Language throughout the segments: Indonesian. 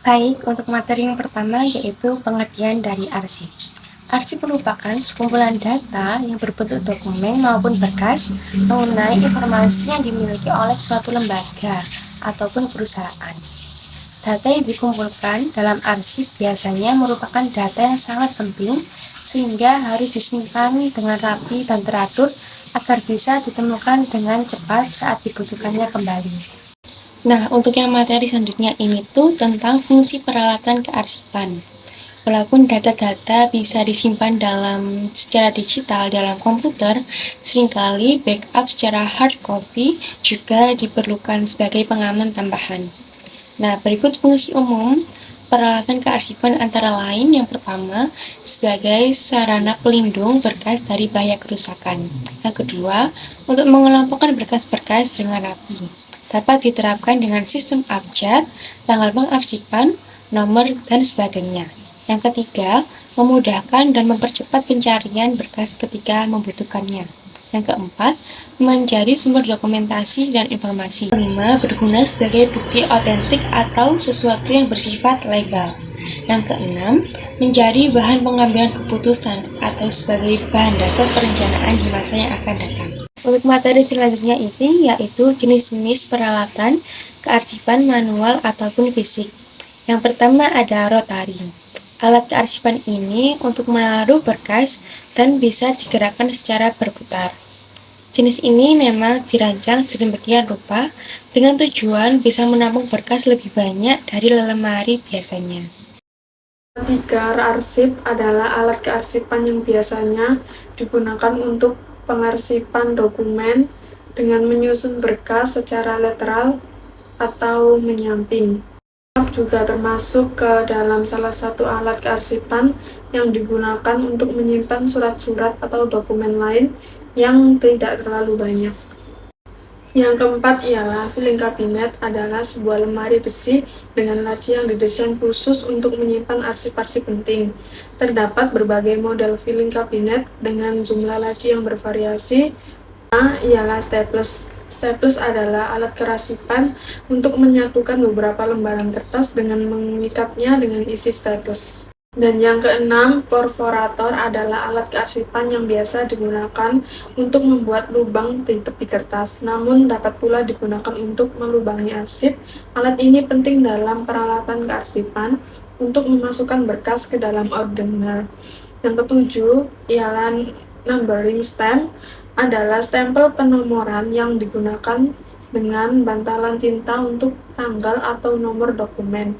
Baik, untuk materi yang pertama yaitu pengertian dari arsip. Arsip merupakan sekumpulan data yang berbentuk dokumen maupun berkas mengenai informasi yang dimiliki oleh suatu lembaga ataupun perusahaan. Data yang dikumpulkan dalam arsip biasanya merupakan data yang sangat penting sehingga harus disimpan dengan rapi dan teratur agar bisa ditemukan dengan cepat saat dibutuhkannya kembali. Nah, untuk yang materi selanjutnya ini tuh tentang fungsi peralatan kearsipan. Walaupun data-data bisa disimpan secara digital dalam komputer, seringkali backup secara hard copy juga diperlukan sebagai pengaman tambahan. Nah, berikut fungsi umum peralatan kearsipan antara lain. Yang pertama, sebagai sarana pelindung berkas dari bahaya kerusakan. Yang kedua, untuk mengelompokkan berkas-berkas dengan rapi. Dapat diterapkan dengan sistem abjad, tanggal pengarsipan, nomor, dan sebagainya. Yang ketiga, memudahkan dan mempercepat pencarian berkas ketika membutuhkannya. Yang keempat, menjadi sumber dokumentasi dan informasi. Kelima, berguna sebagai bukti otentik atau sesuatu yang bersifat legal. Yang keenam, menjadi bahan pengambilan keputusan atau sebagai bahan dasar perencanaan di masa yang akan datang. Untuk materi selanjutnya ini yaitu jenis-jenis peralatan kearsipan manual ataupun fisik. Yang pertama ada rotari. Alat kearsipan ini untuk menaruh berkas dan bisa digerakkan secara berputar. Jenis ini memang dirancang sedemikian rupa dengan tujuan bisa menampung berkas lebih banyak dari lemari biasanya. Tiga, arsip adalah alat kearsipan yang biasanya digunakan untuk pengarsipan dokumen dengan menyusun berkas secara lateral atau menyamping. Map juga termasuk ke dalam salah satu alat kearsipan yang digunakan untuk menyimpan surat-surat atau dokumen lain yang tidak terlalu banyak. Yang keempat ialah filing cabinet adalah sebuah lemari besi dengan laci yang didesain khusus untuk menyimpan arsip-arsip penting. Terdapat berbagai model filing cabinet dengan jumlah laci yang bervariasi. Ialah staples. Staples adalah alat kearsipan untuk menyatukan beberapa lembaran kertas dengan mengikatnya dengan isi staples. Dan yang keenam, perforator adalah alat kearsipan yang biasa digunakan untuk membuat lubang di tepi kertas, namun dapat pula digunakan untuk melubangi arsip. Alat ini penting dalam peralatan kearsipan untuk memasukkan berkas ke dalam ordener. Yang ketujuh ialah numbering stamp, adalah stempel penomoran yang digunakan dengan bantalan tinta untuk tanggal atau nomor dokumen.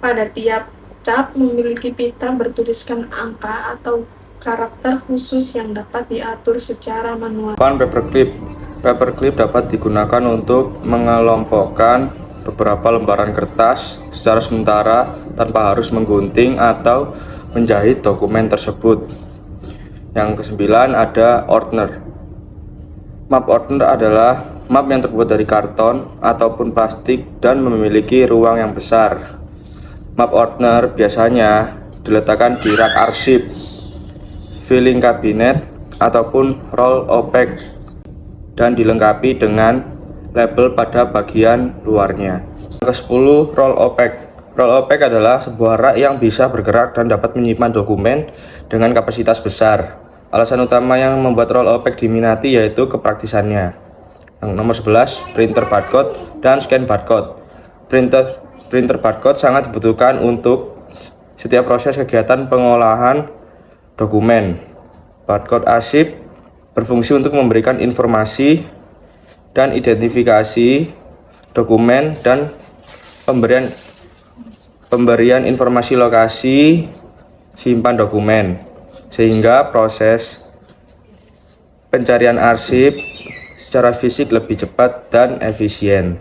Pada tiap cap memiliki pita bertuliskan angka atau karakter khusus yang dapat diatur secara manual. Paperclip. Paperclip dapat digunakan untuk mengelompokkan beberapa lembaran kertas secara sementara tanpa harus menggunting atau menjahit dokumen tersebut. Yang kesembilan ada ordner. Map ordner adalah map yang terbuat dari karton ataupun plastik dan memiliki ruang yang besar. Map ordner biasanya diletakkan di rak arsip, filing cabinet, ataupun roll opaque dan dilengkapi dengan label pada bagian luarnya. Yang ke-10, roll opaque. Roll opaque adalah sebuah rak yang bisa bergerak dan dapat menyimpan dokumen dengan kapasitas besar. Alasan utama yang membuat roll opaque diminati yaitu kepraktisannya. Yang nomor 11, printer barcode dan scan barcode. Printer barcode sangat dibutuhkan untuk setiap proses kegiatan pengolahan dokumen. Barcode arsip berfungsi untuk memberikan informasi dan identifikasi dokumen dan pemberian informasi lokasi simpan dokumen, sehingga proses pencarian arsip secara fisik lebih cepat dan efisien.